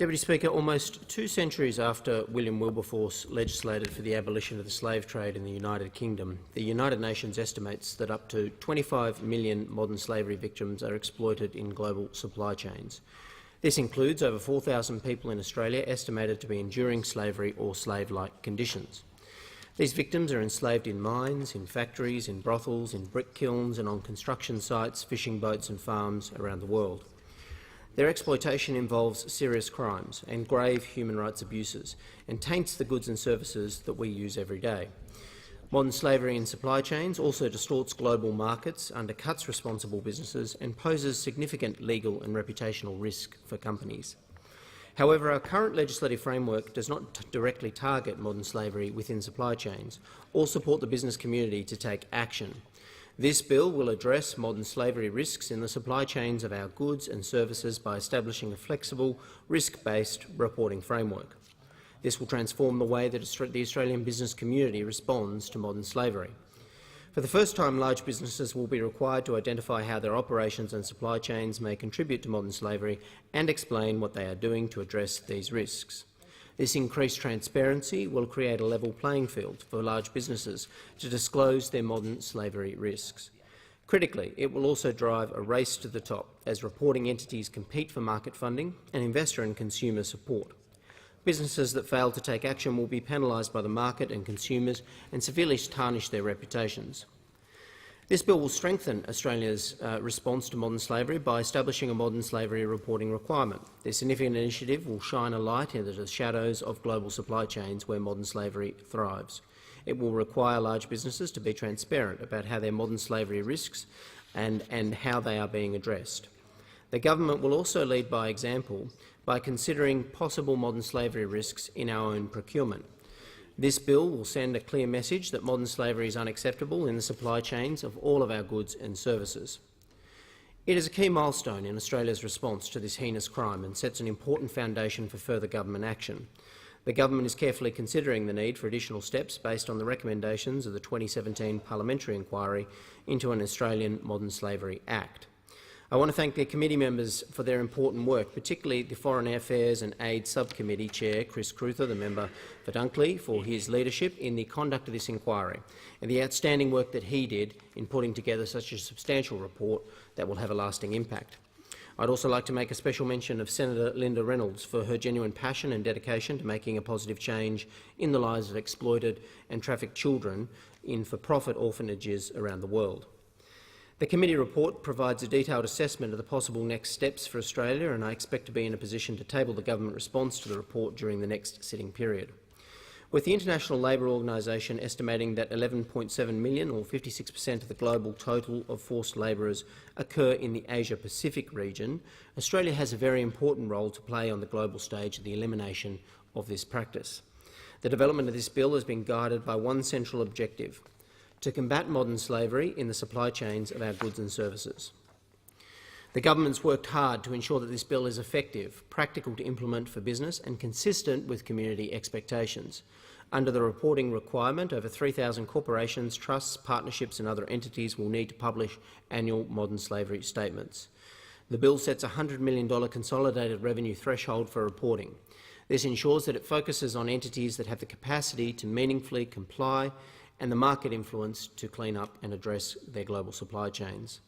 Deputy Speaker, almost 2 centuries after William Wilberforce legislated for the abolition of the slave trade in the United Kingdom, the United Nations estimates that up to 25 million modern slavery victims are exploited in global supply chains. This includes over 4,000 people in Australia estimated to be enduring slavery or slave-like conditions. These victims are enslaved in mines, in factories, in brothels, in brick kilns and on construction sites, fishing boats and farms around the world. Their exploitation involves serious crimes and grave human rights abuses and taints the goods and services that we use every day. Modern slavery in supply chains also distorts global markets, undercuts responsible businesses and poses significant legal and reputational risk for companies. However, our current legislative framework does not directly target modern slavery within supply chains or support the business community to take action. This bill will address modern slavery risks in the supply chains of our goods and services by establishing a flexible, risk-based reporting framework. This will transform the way that the Australian business community responds to modern slavery. For the first time, large businesses will be required to identify how their operations and supply chains may contribute to modern slavery and explain what they are doing to address these risks. This increased transparency will create a level playing field for large businesses to disclose their modern slavery risks. Critically, it will also drive a race to the top as reporting entities compete for market funding and investor and consumer support. Businesses that fail to take action will be penalised by the market and consumers and severely tarnish their reputations. This bill will strengthen Australia's response to modern slavery by establishing a modern slavery reporting requirement. This significant initiative will shine a light into the shadows of global supply chains where modern slavery thrives. It will require large businesses to be transparent about how their modern slavery risks and how they are being addressed. The government will also lead by example by considering possible modern slavery risks in our own procurement. This bill will send a clear message that modern slavery is unacceptable in the supply chains of all of our goods and services. It is a key milestone in Australia's response to this heinous crime and sets an important foundation for further government action. The government is carefully considering the need for additional steps based on the recommendations of the 2017 parliamentary inquiry into an Australian Modern Slavery Act. I want to thank the committee members for their important work, particularly the Foreign Affairs and Aid Subcommittee Chair, Crewther, the member for Dunkley, for his leadership in the conduct of this inquiry and the outstanding work that he did in putting together such a substantial report that will have a lasting impact. I'd also like to make a special mention of Senator Linda Reynolds for her genuine passion and dedication to making a positive change in the lives of exploited and trafficked children in for-profit orphanages around the world. The committee report provides a detailed assessment of the possible next steps for Australia, and I expect to be in a position to table the government response to the report during the next sitting period. With the International Labour Organisation estimating that 11.7 million, or 56% of the global total of forced labourers, occur in the Asia-Pacific region, Australia has a very important role to play on the global stage in the elimination of this practice. The development of this bill has been guided by one central objective: to combat modern slavery in the supply chains of our goods and services. The government's worked hard to ensure that this bill is effective, practical to implement for business and consistent with community expectations. Under the reporting requirement, over 3,000 corporations, trusts, partnerships and other entities will need to publish annual modern slavery statements. The bill sets a $100 million consolidated revenue threshold for reporting. This ensures that it focuses on entities that have the capacity to meaningfully comply and the market influence to clean up and address their global supply chains.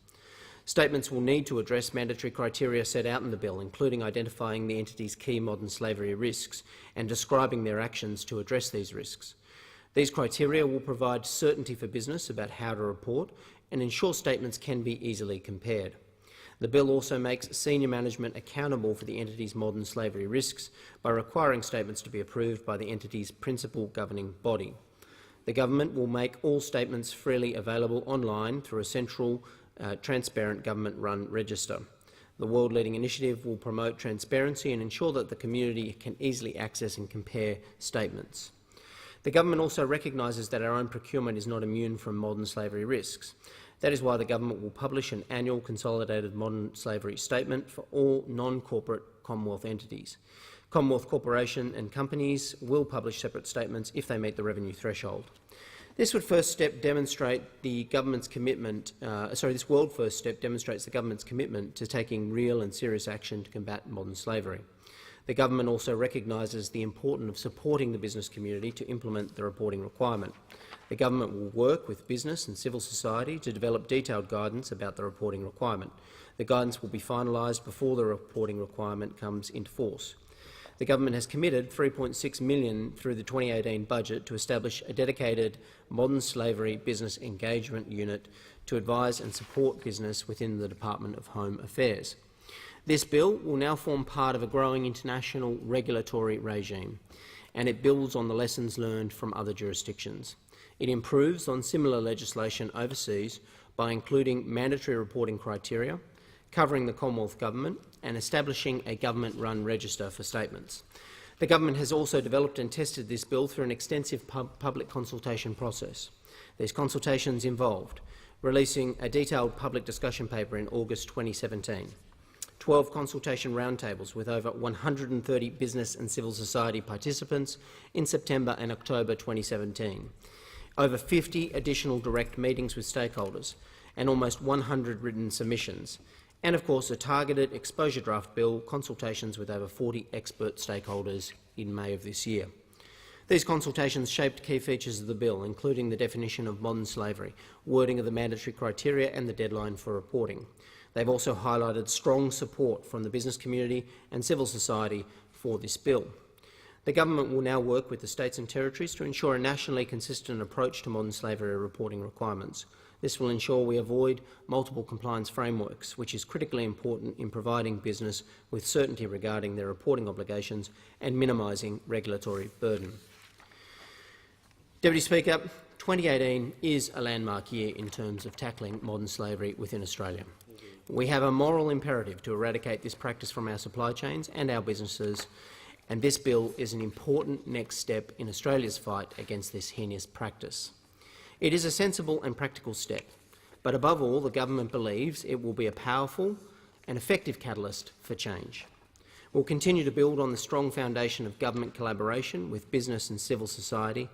Statements will need to address mandatory criteria set out in the bill, including identifying the entity's key modern slavery risks and describing their actions to address these risks. These criteria will provide certainty for business about how to report and ensure statements can be easily compared. The bill also makes senior management accountable for the entity's modern slavery risks by requiring statements to be approved by the entity's principal governing body. The government will make all statements freely available online through a central, transparent government-run register. The world-leading initiative will promote transparency and ensure that the community can easily access and compare statements. The government also recognises that our own procurement is not immune from modern slavery risks. That is why the government will publish an annual consolidated modern slavery statement for all non-corporate Commonwealth entities. Commonwealth corporation and companies will publish separate statements if they meet the revenue threshold. This first step demonstrates the government's commitment. This world first step demonstrates the government's commitment to taking real and serious action to combat modern slavery. The government also recognises the importance of supporting the business community to implement the reporting requirement. The government will work with business and civil society to develop detailed guidance about the reporting requirement. The guidance will be finalised before the reporting requirement comes into force. The government has committed $3.6 million through the 2018 budget to establish a dedicated modern slavery business engagement unit to advise and support business within the Department of Home Affairs. This bill will now form part of a growing international regulatory regime, and it builds on the lessons learned from other jurisdictions. It improves on similar legislation overseas by including mandatory reporting criteria, covering the Commonwealth Government, and establishing a government-run register for statements. The government has also developed and tested this bill through an extensive public consultation process. These consultations involved releasing a detailed public discussion paper in August 2017, 12 consultation roundtables with over 130 business and civil society participants in September and October 2017, over 50 additional direct meetings with stakeholders, and almost 100 written submissions, and of course a targeted exposure draft bill consultations with over 40 expert stakeholders in May of this year. These consultations shaped key features of the bill, including the definition of modern slavery, wording of the mandatory criteria and the deadline for reporting. They've also highlighted strong support from the business community and civil society for this bill. The government will now work with the states and territories to ensure a nationally consistent approach to modern slavery reporting requirements. This will ensure we avoid multiple compliance frameworks, which is critically important in providing business with certainty regarding their reporting obligations and minimising regulatory burden. Deputy Speaker, 2018 is a landmark year in terms of tackling modern slavery within Australia. We have a moral imperative to eradicate this practice from our supply chains and our businesses, and this bill is an important next step in Australia's fight against this heinous practice. It is a sensible and practical step, but above all, the government believes it will be a powerful and effective catalyst for change. We'll continue to build on the strong foundation of government collaboration with business and civil society,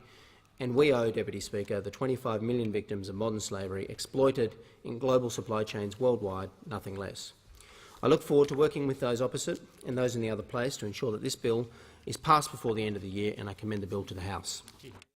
and we owe, Deputy Speaker, the 25 million victims of modern slavery exploited in global supply chains worldwide nothing less. I look forward to working with those opposite and those in the other place to ensure that this bill is passed before the end of the year, and I commend the bill to the House.